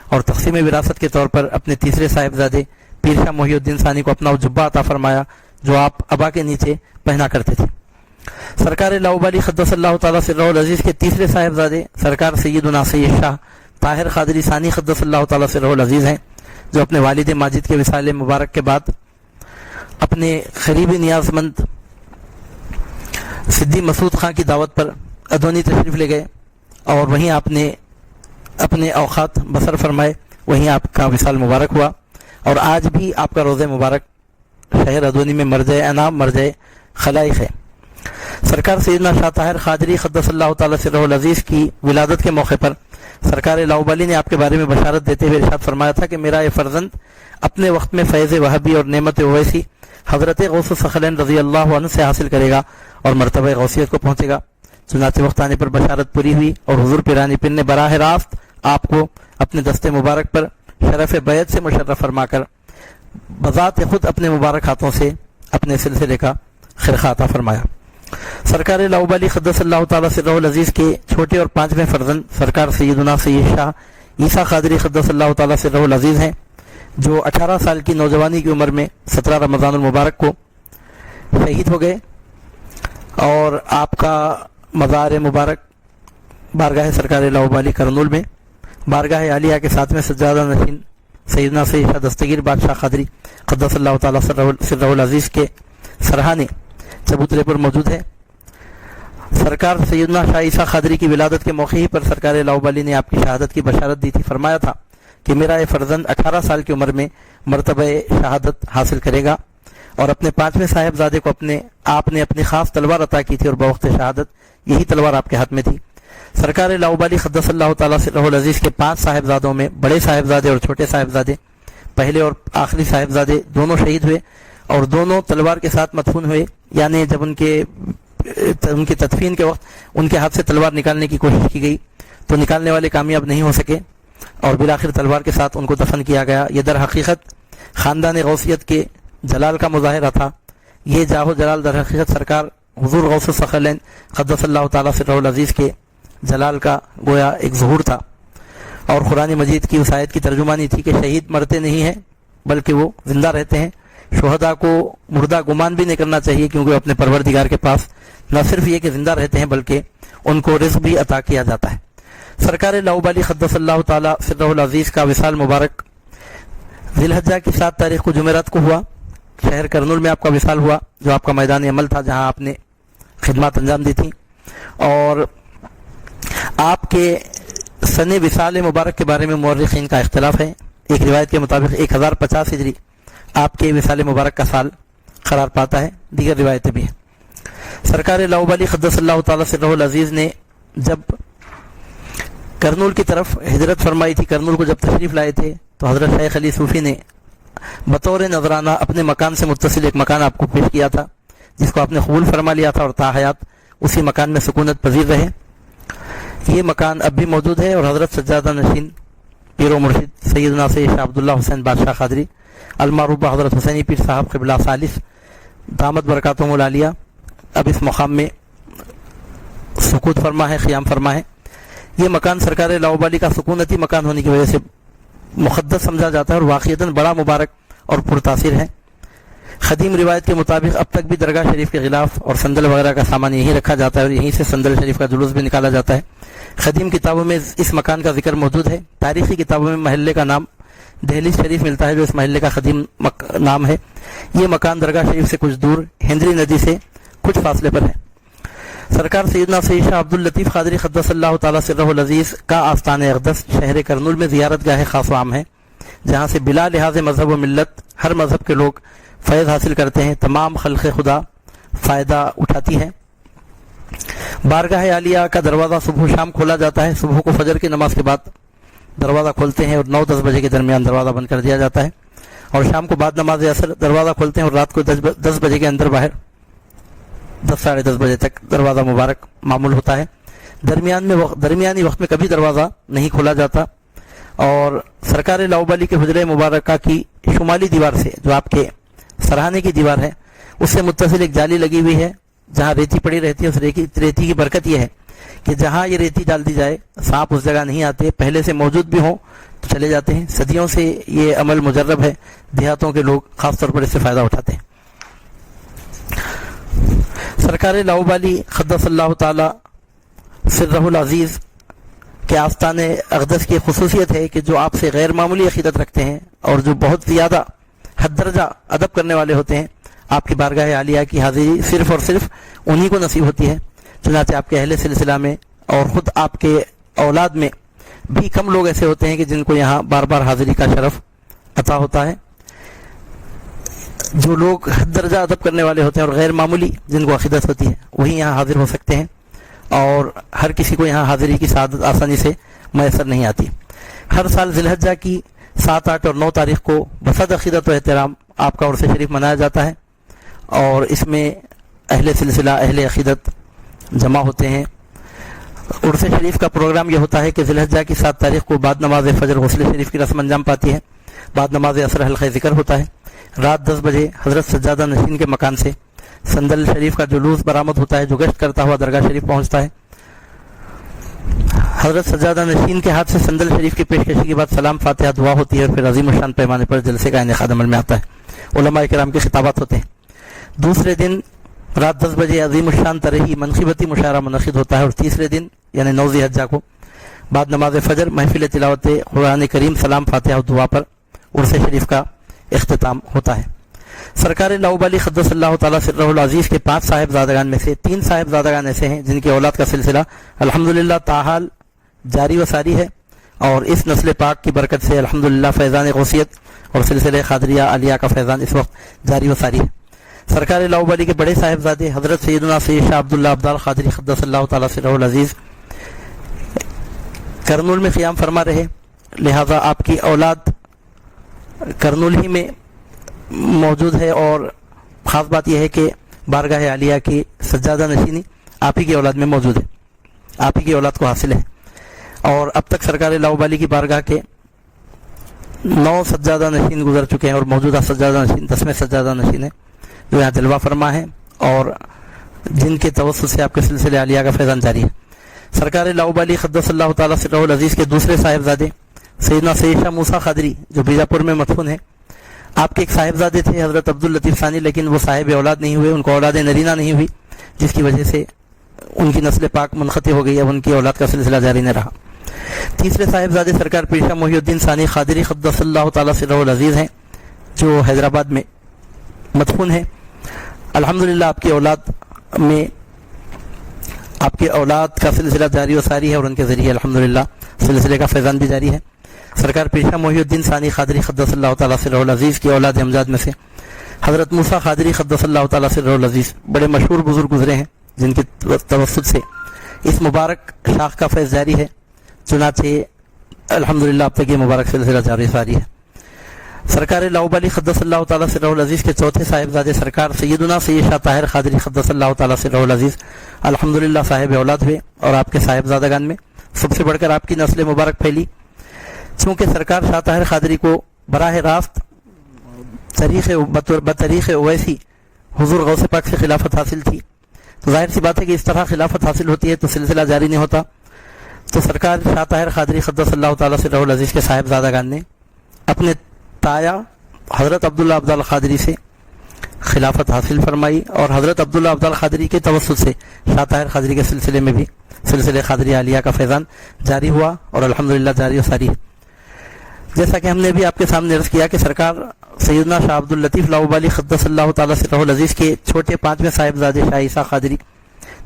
S1: اور تقسیم وراثت کے طور پر اپنے تیسرے صاحبزادے پیر شاہ محی الدین ثانی کو اپنا وہ جبہ عطا فرمایا جو آپ ابا کے نیچے پہنا کرتے تھے. سرکار لاؤبالی قدس اللہ تعالیٰ سرہ العزیز کے تیسرے صاحبزادے سرکار سیدنا سید شاہ طاہر قادری ثانی قدس اللہ تعالیٰ سرہ العزیز ہیں، جو اپنے والد ماجد کے وصال مبارک کے بعد اپنے قریبی نیاز مند سدی مسعود خان کی دعوت پر ادونی تشریف لے گئے اور وہیں آپ نے اپنے اوقات بسر فرمائے، وہیں آپ کا وصال مبارک ہوا اور آج بھی آپ کا روزہ مبارک شہر ادونی میں مرجع انام مرجع خلائق ہے. سرکار سیدنا شاہ طاہر قادری قدس اللہ تعالیٰ سرہ العزیز کی ولادت کے موقع پر سرکار لاؤبالی نے آپ کے بارے میں بشارت دیتے ہوئے ارشاد فرمایا تھا کہ میرا یہ فرزند اپنے وقت میں فیض وہابی اور نعمت اویسی حضرت غوث الثقلین رضی اللہ عنہ سے حاصل کرے گا اور مرتبہ غوثیت کو پہنچے گا. چنانچہ وقت آنے پر بشارت پوری ہوئی اور حضور پیرانی پیر نے براہ راست آپ کو اپنے دستے مبارک پر شرف بیعت سے مشرف فرما کر بذات خود اپنے مبارک ہاتھوں سے اپنے سلسلے کا خرقہ عطا فرمایا. سرکار لاؤبالی قدس اللہ تعالیٰ سرہ العزیز کے چھوٹے اور پانچویں فرزند سرکار سیدنا سید شاہ عیسیٰ قادری قدس اللہ تعالیٰ سرہ العزیز ہیں، جو 18 سال کی نوجوانی کی عمر میں 17 رمضان المبارک کو شہید ہو گئے اور آپ کا مزار مبارک بارگاہ سرکار لاؤبالی کرنول میں بارگاہ عالیہ کے ساتھ میں سجادہ نشین سیدنا سید شاہ دستگیر بادشاہ قادری قدس اللہ تعالیٰ سرہ العزیز کے سرحانے چبوترے پر موجود ہے. سرکار سیدنا شاہ عیسیٰ قادری کی ولادت کے موقع ہی پر سرکار لاؤبالی نے آپ کی شہادت کی بشارت دی تھی. فرمایا تھا کہ میرا یہ فرزند 18 سال کی عمر میں مرتبہ شہادت حاصل کرے گا اور اپنے پانچویں صاحبزادے کو آپ نے اپنی خاص تلوار عطا کی تھی اور بوقت شہادت یہی تلوار آپ کے ہاتھ میں تھی. سرکار لاؤبالی قدس اللہ تعالیٰ سرہ العزیز کے 5 صاحبزادوں میں بڑے صاحبزادے اور چھوٹے صاحبزادے پہلے اور آخری صاحبزادے دونوں شہید ہوئے اور دونوں تلوار کے ساتھ مدفون ہوئے، یعنی جب ان کی تدفین کے وقت ان کے ہاتھ سے تلوار نکالنے کی کوشش کی گئی تو نکالنے والے کامیاب نہیں ہو سکے اور بالآخر تلوار کے ساتھ ان کو دفن کیا گیا. یہ در حقیقت خاندان غوثیت کے جلال کا مظاہرہ تھا. یہ جاہ و جلال در حقیقت سرکار حضور غوث الثقلین قدس اللہ تعالیٰ سرہ العزیز کے جلال کا گویا ایک ظہور تھا اور قرآن مجید کی اس آیت کی ترجمانی تھی کہ شہید مرتے نہیں ہیں بلکہ وہ زندہ رہتے ہیں. شہداء کو مردہ گمان بھی نہیں کرنا چاہیے کیونکہ اپنے پروردگار کے پاس نہ صرف یہ کہ زندہ رہتے ہیں بلکہ ان کو رزق بھی عطا کیا جاتا ہے. سرکار لاؤبالی قدس اللہ تعالیٰ سرہ العزیز کا وصال مبارک ذی الحجہ کی 7 تاریخ کو جمعرات کو ہوا. شہر کرنول میں آپ کا وصال ہوا جو آپ کا میدان عمل تھا جہاں آپ نے خدمات انجام دی تھیں اور آپ کے سن وصال مبارک کے بارے میں مورخین کا اختلاف ہے. ایک روایت کے مطابق 1050 ہجری آپ کے وصال مبارک کا سال قرار پاتا ہے، دیگر روایتیں بھی ہیں۔ سرکار لاؤبالی قدس اللہ تعالیٰ سرہ العزیز نے جب کرنول کی طرف ہجرت فرمائی تھی، کرنول کو جب تشریف لائے تھے، تو حضرت شیخ علی صوفی نے بطور نذرانہ اپنے مکان سے متصل ایک مکان آپ کو پیش کیا تھا، جس کو آپ نے قبول فرما لیا تھا اور تا حیات اسی مکان میں سکونت پذیر رہے۔ یہ مکان اب بھی موجود ہے، اور حضرت سجادہ نشین پیر و مرشد سیدنا سید شاہ عبداللہ حسین بادشاہ قادری المعروف حضرت حسینی پیر صاحب قبلہ ثالث دامت برکاتہم العالیہ اب اس مقام میں سکوت فرما ہے، قیام فرما ہے۔ یہ مکان سرکار لاؤبالی کا سکونتی مکان ہونے کی وجہ سے مقدس سمجھا جاتا ہے، اور واقعتاً بڑا مبارک اور پرتاثر ہے۔ قدیم روایت کے مطابق اب تک بھی درگاہ شریف کے غلاف اور صندل وغیرہ کا سامان یہیں رکھا جاتا ہے، اور یہیں سے صندل شریف کا جلوس بھی نکالا جاتا ہے۔ قدیم کتابوں میں اس مکان کا ذکر موجود ہے، تاریخی کتابوں میں محلے کا نام دہلی شریف ملتا ہے، جو اس محلے کا قدیم نام ہے۔ یہ مکان درگاہ شریف سے کچھ دور ہندری ندی سے کچھ فاصلے پر ہے۔ سرکار سیدنا سید شاہ عبد اللطیف قادری قدس اللہ تعالیٰ سرہ العزیز کا آستان اقدس شہر کرنول میں زیارت گاہ خاص و عام ہے، جہاں سے بلا لحاظ مذہب و ملت ہر مذہب کے لوگ فیض حاصل کرتے ہیں، تمام خلق خدا فائدہ اٹھاتی ہے۔ بارگاہ عالیہ کا دروازہ صبح و شام کھولا جاتا ہے۔ صبح کو فجر کی نماز کے بعد دروازہ کھولتے ہیں، اور 9-10 بجے کے درمیان دروازہ بند کر دیا جاتا ہے، اور شام کو بعد نماز عصر دروازہ کھولتے ہیں، اور رات کو 10 بجے کے اندر باہر 10-10:30 بجے تک دروازہ مبارک معمول ہوتا ہے۔ درمیانی وقت میں کبھی دروازہ نہیں کھولا جاتا، اور سرکار لاؤبالی کے حجرہ مبارکہ کی شمالی دیوار سے، جو آپ کے سرہانے کی دیوار ہے، اس سے متصل ایک جالی لگی ہوئی ہے جہاں ریتی پڑی رہتی ہے۔ اس ریتی کی برکت یہ ہے کہ جہاں یہ ریتی ڈال دی جائے سانپ اس جگہ نہیں آتے، پہلے سے موجود بھی ہوں تو چلے جاتے ہیں۔ صدیوں سے یہ عمل مجرب ہے، دیہاتوں کے لوگ خاص طور پر اس سے فائدہ اٹھاتے ہیں۔ سرکار لاؤبالی قدس اللہ تعالی سرہ العزیز کے آستان اقدس کی خصوصیت ہے کہ جو آپ سے غیر معمولی عقیدت رکھتے ہیں، اور جو بہت زیادہ حد درجہ ادب کرنے والے ہوتے ہیں، آپ کی بارگاہ عالیہ کی حاضری صرف اور صرف انہی کو نصیب ہوتی ہے۔ چنانچہ آپ کے اہل سلسلہ میں اور خود آپ کے اولاد میں بھی کم لوگ ایسے ہوتے ہیں کہ جن کو یہاں بار بار حاضری کا شرف عطا ہوتا ہے۔ جو لوگ حد درجہ ادب کرنے والے ہوتے ہیں اور غیر معمولی جن کو عقیدت ہوتی ہے، وہی یہاں حاضر ہو سکتے ہیں، اور ہر کسی کو یہاں حاضری کی سعادت آسانی سے میسر نہیں آتی۔ ہر سال ذی الحجہ کی 7، 8 اور 9 تاریخ کو بصد عقیدت و احترام آپ کا عرس شریف منایا جاتا ہے، اور اس میں اہل سلسلہ اہل عقیدت جمع ہوتے ہیں۔ عرس شریف کا پروگرام یہ ہوتا ہے کہ ذی الحجہ کی 7 تاریخ کو بعد نماز فجر غسل شریف کی رسم انجام پاتی ہے، بعد نماز عصر حلقہ ذکر ہوتا ہے، رات 10 بجے حضرت سجادہ نشین کے مکان سے صندل شریف کا جلوس برآمد ہوتا ہے، جو گشت کرتا ہوا درگاہ شریف پہنچتا ہے۔ حضرت سجادہ نشین کے ہاتھ سے صندل شریف کی پیشکشی کے بعد سلام فاتحہ دعا ہوتی ہے، اور پھر عظیم الشان پیمانے پر جلسے کا انعقاد عمل میں آتا ہے، علماء کرام کے خطابات ہوتے ہیں۔ دوسرے دن رات 10 بجے عظیم الشان ترہی منقبتی مشاعرہ منعقد ہوتا ہے، اور تیسرے دن یعنی 9 ذی الحجہ کو بعد نماز فجر محفل تلاوت قرآن کریم سلام فاتحہ و دعا پر عرس شریف کا اختتام ہوتا ہے۔ سرکار لاؤبالی قدس اللہ تعالیٰ سرہ العزیز کے 5 صاحبزادگان میں سے 3 صاحبزادگان ایسے ہیں جن کی اولاد کا سلسلہ الحمدللہ تاحال جاری و ساری ہے، اور اس نسل پاک کی برکت سے الحمدللہ فیضان غوثیت اور سلسلہ قادریہ عالیہ کا فیضان اس وقت جاری و ساری ہے۔ سرکار لاؤبالی کے بڑے صاحبزادے حضرت سیدنا سید شاہ عبداللہ عبدال قادری قدس اللہ تعالیٰ سرہ العزیز کرنول میں قیام فرما رہے، لہذا آپ کی اولاد کرنول ہی میں موجود ہے، اور خاص بات یہ ہے کہ بارگاہ عالیہ کی سجادہ نشینی آپ ہی کی اولاد میں موجود ہے، آپ ہی کی اولاد کو حاصل ہے۔ اور اب تک سرکار لاؤبالی کی بارگاہ کے 9 سجادہ نشین گزر چکے ہیں، اور موجودہ سجادہ نشین 10ویں سجادہ نشین ہے جو یہاں جلوہ فرما ہے، اور جن کے توسط سے آپ کے سلسلے عالیہ کا فیضان جاری ہے۔ سرکار لاؤبالی قدس اللہ تعالیٰ سرہ العزیز کے دوسرے صاحبزادے سیدنا سید شاہ موسیٰ قادری جو بیجاپور میں مدفون ہے، آپ کے ایک صاحبزادے تھے حضرت عبد اللطیف ثانی، لیکن وہ صاحب اولاد نہیں ہوئے، ان کو اولاد نرینہ نہیں ہوئی، جس کی وجہ سے ان کی نسل پاک منقطع ہو گئی، اب ان کی اولاد کا سلسلہ جاری نہ رہا۔ تیسرے صاحبزادے سرکار پیر شاہ محی الدین ثانی قادری قدس اللہ تعالیٰ سرہ العزیز ہیں، جو حیدرآباد میں مدفون ہیں۔ الحمدللہ آپ کی اولاد میں آپ کے اولاد کا سلسلہ جاری و ساری ہے، اور ان کے ذریعے الحمدللہ سلسلے کا فیضان بھی جاری ہے۔ سرکار پیر شاہ محی الدین ثانی قادری قدس اللہ تعالیٰ سرہ العزیز کی اولاد امجاد میں سے حضرت موسیٰ قادری قدس اللہ تعالیٰ سرہ العزیز بڑے مشہور بزرگ گزرے ہیں جن کے توسط سے اس مبارک شاخ کا فیض جاری ہے. چنانچہ الحمدللہ اب تک یہ مبارک سلسلہ جاری ساری ہے. سرکار لاؤبالی قدس اللہ تعالیٰ سرہ العزیز کے چوتھے صاحبزادے سرکار سیدنا سید شاہ طاہر قادری قدس اللہ تعالیٰ سرہ العزیز الحمدللہ صاحب اولاد ہوئے اور آپ کے صاحبزادگان میں سب سے بڑھ کر آپ کی نسل مبارک پھیلی. چونکہ سرکار شاہ طاہر قادری کو براہ راست بطریق اویسی حضور غوث پاک سے خلافت حاصل تھی، تو ظاہر سی بات ہے کہ اس طرح خلافت حاصل ہوتی ہے تو سلسلہ جاری نہیں ہوتا. تو سرکار شاہ طاہر قادری قدس اللہ تعالیٰ سرہ العزیز کے صاحبزادگان نے اپنے تایا حضرت عبداللہ ابدال قادری سے خلافت حاصل فرمائی اور حضرت عبداللہ ابدال قادری کے توسط سے شاہ طاہر قادری کے سلسلے میں بھی سلسلہ قادری عالیہ کا فیضان جاری ہوا اور الحمدللہ جاری و ساری ہے. جیسا کہ ہم نے بھی آپ کے سامنے عرض کیا کہ سرکار سیدنا شاہ عبد اللطیف لاؤبالی قدس اللہ تعالیٰ سرہ العزیز کے چھوٹے پانچویں صاحبزادے شاہ عیسیٰ قادری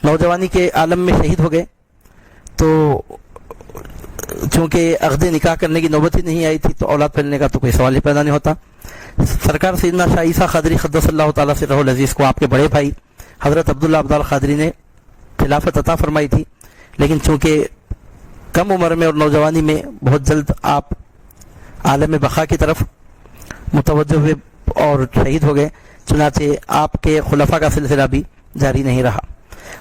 S1: نوجوانی کے عالم میں شہید ہو گئے. تو چونکہ عقد نکاح کرنے کی نوبت ہی نہیں آئی تھی تو اولاد پھیلنے کا تو کوئی سوال ہی پیدا نہیں ہوتا. سرکار سیدنا شاہ عیسیٰ قادری قدس اللہ تعالیٰ سرہ العزیز کو آپ کے بڑے بھائی حضرت عبداللہ ابدال قادری نے خلافت عطا فرمائی تھی، لیکن چونکہ کم عمر میں اور نوجوانی میں بہت جلد آپ عالم بقا کی طرف متوجہ ہوئے اور شہید ہو گئے، چنانچہ آپ کے خلفاء کا سلسلہ بھی جاری نہیں رہا.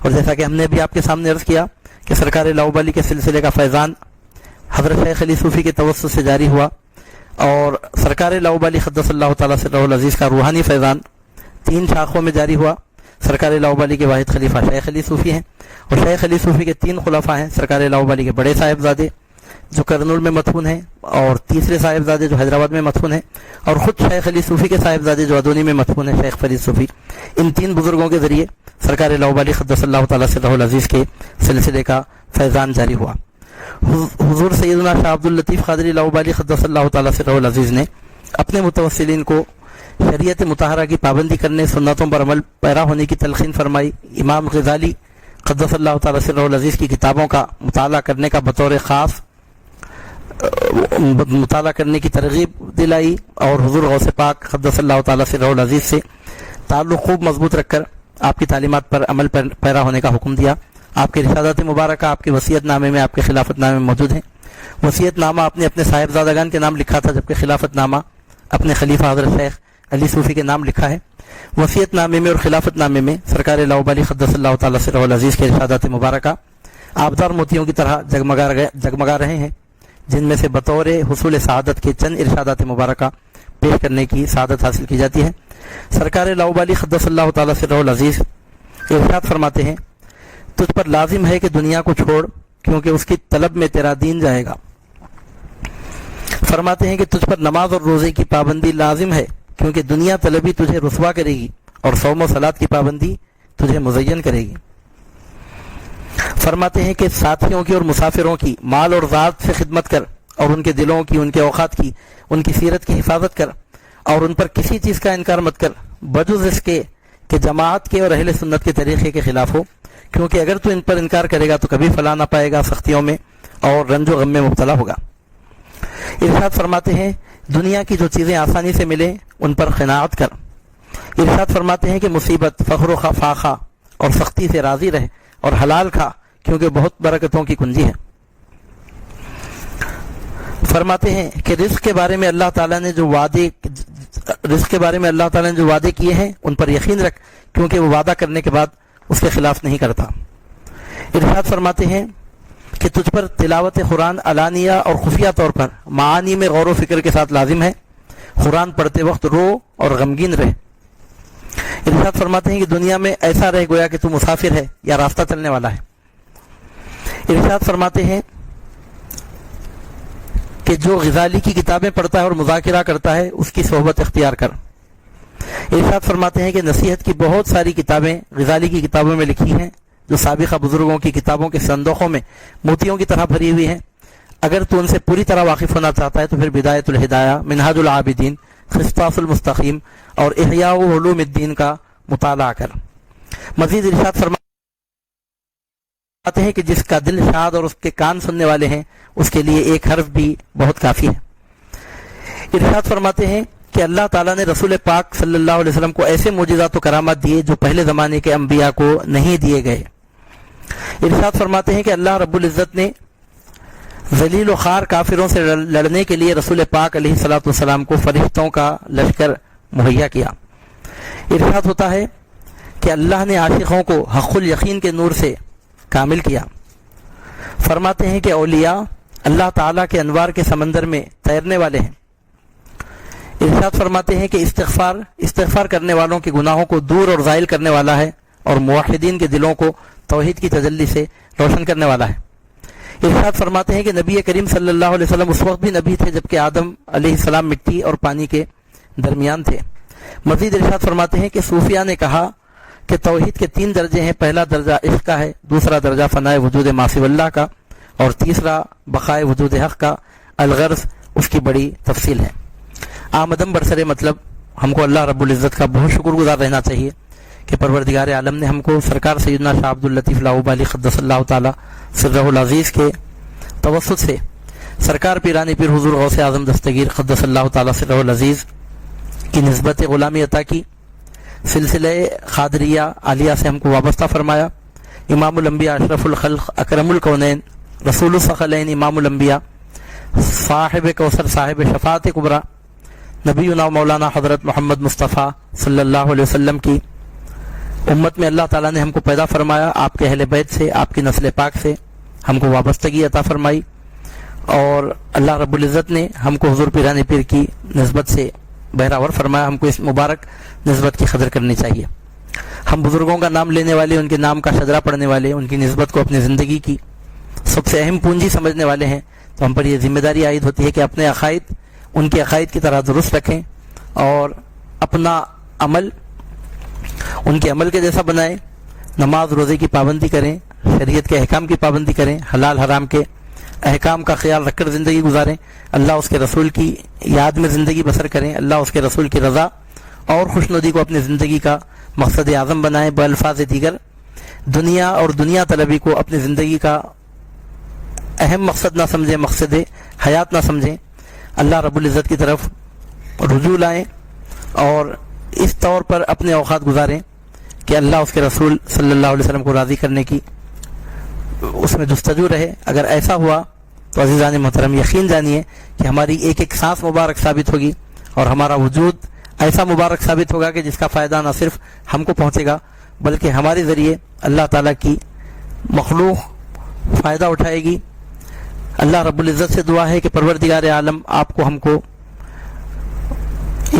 S1: اور جیسا کہ ہم نے بھی آپ کے سامنے عرض کیا کہ سرکار لاؤبالی کے سلسلے کا فیضان حضرت شیخ علی صوفی کے توسط سے جاری ہوا اور سرکار لاؤبالی قدس اللہ تعالیٰ سرہ العزیز کا روحانی فیضان 3 شاخوں میں جاری ہوا. سرکار لاؤبالی کے واحد خلیفہ شیخ علی صوفی ہیں اور شیخ علی صوفی کے 3 خلفاء ہیں، سرکار لاؤبالی کے بڑے صاحبزادے جو کرنول میں مدفون ہیں اور تیسرے صاحبزادے جو حیدرآباد میں مدفون ہیں اور خود شیخ علی صوفی کے صاحبزادے جو ادونی میں مدفون ہیں شیخ فرید صوفی. ان 3 بزرگوں کے ذریعے سرکار لاؤبالی قدس اللہ تعالیٰ سرہ العزیز کے سلسلے کا فیضان جاری ہوا. حضور سیدنا شاہ عبد اللطیف قادری لاؤبالی قدس اللہ تعالیٰ سرہ العزیز نے اپنے متوسلین کو شریعت مطہرہ کی پابندی کرنے، سنتوں پر عمل پیرا ہونے کی تلقین فرمائی. امام غزالی قدس اللہ تعالیٰ سرہ العزیز کی کتابوں کا مطالعہ کرنے کا بطور خاص مطالعہ کرنے کی ترغیب دلائی اور حضور غوث پاک قدس اللہ تعالیٰ سرہ العزیز سے تعلق خوب مضبوط رکھ کر آپ کی تعلیمات پر عمل پیرا ہونے کا حکم دیا. آپ کے ارشادات مبارکہ آپ کے وصیت نامے میں، آپ کے خلافت نامے میں موجود ہیں. وصیت نامہ آپ نے اپنے صاحبزادگان کے نام لکھا تھا، جبکہ خلافت نامہ اپنے خلیفہ حضرت شیخ علی صوفی کے نام لکھا ہے. وصیت نامے میں اور خلافت نامے میں سرکار لاؤبالی قدس اللہ تعالیٰ سرہ العزیز کے ارشادات مبارکہ آبدار موتیوں کی طرح جگمگا رہے ہیں، جن میں سے بطور حصول سعادت کے چند ارشادات مبارکہ پیش کرنے کی سعادت حاصل کی جاتی ہے. سرکار لاؤبالی قدس اللہ تعالیٰ سرہ العزیز ارشاد فرماتے ہیں، تجھ پر لازم ہے کہ دنیا کو چھوڑ کیونکہ اس کی طلب میں تیرا دین جائے گا. فرماتے ہیں کہ تجھ پر نماز اور روزے کی پابندی لازم ہے کیونکہ دنیا طلبی تجھے رسوا کرے گی اور صوم و صلاۃ کی پابندی تجھے مزین کرے گی. فرماتے ہیں کہ ساتھیوں کی اور مسافروں کی مال اور ذات سے خدمت کر اور ان کے دلوں کی، ان کے اوقات کی، ان کی سیرت کی حفاظت کر اور ان پر کسی چیز کا انکار مت کر بجز اس کے کہ جماعت کے اور اہل سنت کے طریقے کے خلاف ہو، کیونکہ اگر تو ان پر انکار کرے گا تو کبھی فلاح نہ پائے گا، سختیوں میں اور رنج و غم میں مبتلا ہوگا. ارشاد فرماتے ہیں دنیا کی جو چیزیں آسانی سے ملیں ان پر قناعت کر. ارشاد فرماتے ہیں کہ مصیبت، فخر و فاقہ اور سختی سے راضی رہ اور حلال کھا کیونکہ بہت برکتوں کی کنجی ہے. فرماتے ہیں کہ رزق کے بارے میں اللہ تعالیٰ نے جو وعدے کیے ہیں ان پر یقین رکھ کیونکہ وہ وعدہ کرنے کے بعد اس کے خلاف نہیں کرتا. ارشاد فرماتے ہیں کہ تجھ پر تلاوت قرآن علانیہ اور خفیہ طور پر معانی میں غور و فکر کے ساتھ لازم ہے. قرآن پڑھتے وقت رو اور غمگین رہ. ارشاد فرماتے ہیں کہ دنیا میں ایسا رہ گویا کہ تو مسافر ہے یا راستہ چلنے والا ہے. ارشاد فرماتے ہیں کہ جو غزالی کی کتابیں پڑھتا ہے اور مذاکرہ کرتا ہے اس کی صحبت اختیار کر. ارشاد فرماتے ہیں کہ نصیحت کی بہت ساری کتابیں غزالی کی کتابوں میں لکھی ہیں جو سابقہ بزرگوں کی کتابوں کے صندوقوں میں موتیوں کی طرح بھری ہوئی ہیں. اگر تو ان سے پوری طرح واقف ہونا چاہتا ہے تو پھر بدایت الہدایہ، منہاج العابدین، خصاص المستقیم اور احیاء علوم الدین کا مطالعہ کر. مزید ارشاد فرماتے ہیں کہ جس کا دل شاد اور اس کے کان سننے والے ہیں اس کے لیے ایک حرف بھی بہت کافی ہے. ارشاد فرماتے ہیں کہ اللہ تعالیٰ نے رسول پاک صلی اللہ علیہ وسلم کو ایسے معجزات و کرامات دیے جو پہلے زمانے کے انبیاء کو نہیں دیے گئے۔ ارشاد فرماتے ہیں کہ اللہ رب العزت نے ذلیل و خوار کافروں سے لڑنے کے لیے رسول پاک علیہ الصلوۃ والسلام کو فرشتوں کا لشکر مہیا کیا۔ ارشاد ہوتا ہے کہ اللہ نے عاشقوں کو حق الیقین کے نور سے کامل کیا۔ فرماتے ہیں کہ اولیاء اللہ تعالیٰ کے انوار کے سمندر میں تیرنے والے ہیں۔ ارشاد فرماتے ہیں کہ استغفار کرنے والوں کے گناہوں کو دور اور زائل کرنے والا ہے اور موحدین کے دلوں کو توحید کی تجلی سے روشن کرنے والا ہے۔ ارشاد فرماتے ہیں کہ نبی کریم صلی اللہ علیہ وسلم اس وقت بھی نبی تھے جبکہ آدم علیہ السلام مٹی اور پانی کے درمیان تھے۔ مزید ارشاد فرماتے ہیں کہ صوفیہ نے کہا کہ توحید کے 3 درجے ہیں، پہلا درجہ عشق کا ہے، دوسرا درجہ فنائے وجود ما سوی اللہ کا، اور تیسرا بقائے وجود حق کا۔ الغرض اس کی بڑی تفصیل ہے۔ آمدم برسر مطلب ہم کو اللہ رب العزت کا بہت شکر گزار رہنا چاہیے کہ پروردگار عالم نے ہم کو سرکار سیدنا شاہ عبد اللطیف لاہوب علی قدس اللہ تعالی سرہ العزیز کے توسط سے سرکار پیرانی پیر حضور غوث اعظم دستگیر قدس اللہ تعالی سرہ العزیز کی نسبت غلامی عطا کی، سلسلہ قادریہ عالیہ سے ہم کو وابستہ فرمایا۔ امام الانبیاء اشرف الخلق اکرم الکونین رسول الثقلین امام الانبیاء صاحب کوثر صاحب شفاعت کبریٰ نبینا مولانا حضرت محمد مصطفیٰ صلی اللہ علیہ وسلم کی امت میں اللہ تعالیٰ نے ہم کو پیدا فرمایا، آپ کے اہل بیت سے، آپ کی نسل پاک سے ہم کو وابستگی عطا فرمائی، اور اللہ رب العزت نے ہم کو حضور پیرانی پیر کی نسبت سے بہراور فرمایا۔ ہم کو اس مبارک نسبت کی قدر کرنی چاہیے۔ ہم بزرگوں کا نام لینے والے، ان کے نام کا شجرہ پڑھنے والے، ان کی نسبت کو اپنی زندگی کی سب سے اہم پونجی سمجھنے والے ہیں، تو ہم پر یہ ذمہ داری عائد ہوتی ہے کہ اپنے عقائد ان کے عقائد کی طرح درست رکھیں اور اپنا عمل ان کے عمل کے جیسا بنائیں، نماز روزے کی پابندی کریں، شریعت کے احکام کی پابندی کریں، حلال حرام کے احکام کا خیال رکھ کر زندگی گزاریں، اللہ اس کے رسول کی یاد میں زندگی بسر کریں، اللہ اس کے رسول کی رضا اور خوشنودی کو اپنی زندگی کا مقصد اعظم بنائیں، بالفاظ دیگر دنیا اور دنیا طلبی کو اپنی زندگی کا اہم مقصد نہ سمجھیں، مقصد حیات نہ سمجھیں، اللہ رب العزت کی طرف رجوع لائیں اور اس طور پر اپنے اوقات گزاریں کہ اللہ اس کے رسول صلی اللہ علیہ وسلم کو راضی کرنے کی اس میں جستجو رہے۔ اگر ایسا ہوا تو عزیزان محترم یقین جانیے کہ ہماری ایک ایک سانس مبارک ثابت ہوگی اور ہمارا وجود ایسا مبارک ثابت ہوگا کہ جس کا فائدہ نہ صرف ہم کو پہنچے گا بلکہ ہمارے ذریعے اللہ تعالیٰ کی مخلوق فائدہ اٹھائے گی۔ اللہ رب العزت سے دعا ہے کہ پروردگار عالم آپ کو ہم کو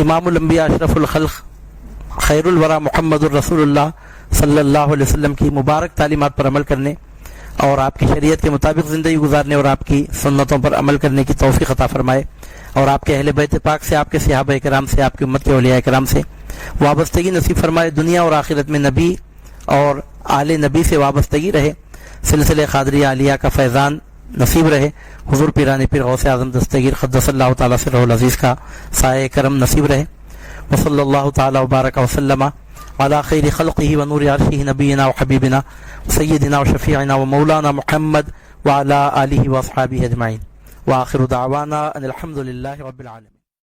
S1: امام الانبیاء اشرف الخلق خیر الورا محمد الرسول اللہ صلی اللہ علیہ وسلم کی مبارک تعلیمات پر عمل کرنے اور آپ کی شریعت کے مطابق زندگی گزارنے اور آپ کی سنتوں پر عمل کرنے کی توفیق عطا فرمائے، اور آپ کے اہل بیت پاک سے، آپ کے صحابہ کرام سے، آپ کی امت کے اولیاء کرام سے وابستگی نصیب فرمائے، دنیا اور آخرت میں نبی اور آل نبی سے وابستگی رہے، سلسلہ قادریہ عالیہ کا فیضان نصیب رہے، حضور پیرانی پیر غوث اعظم دستگیر قدس اللہ تعالیٰ سرہ العزیز کا سایہ کرم نصیب رہے۔ وصلی اللہ تعالیٰ وبارک وسلم علی خیر خلقہ ونور عرشہ نبینا وحبیبنا سیدنا وشفیعنا ومولانا محمد وعلی آلہ واصحابہ اجمعین، وآخر دعوانا ان الحمد للہ رب العالمین۔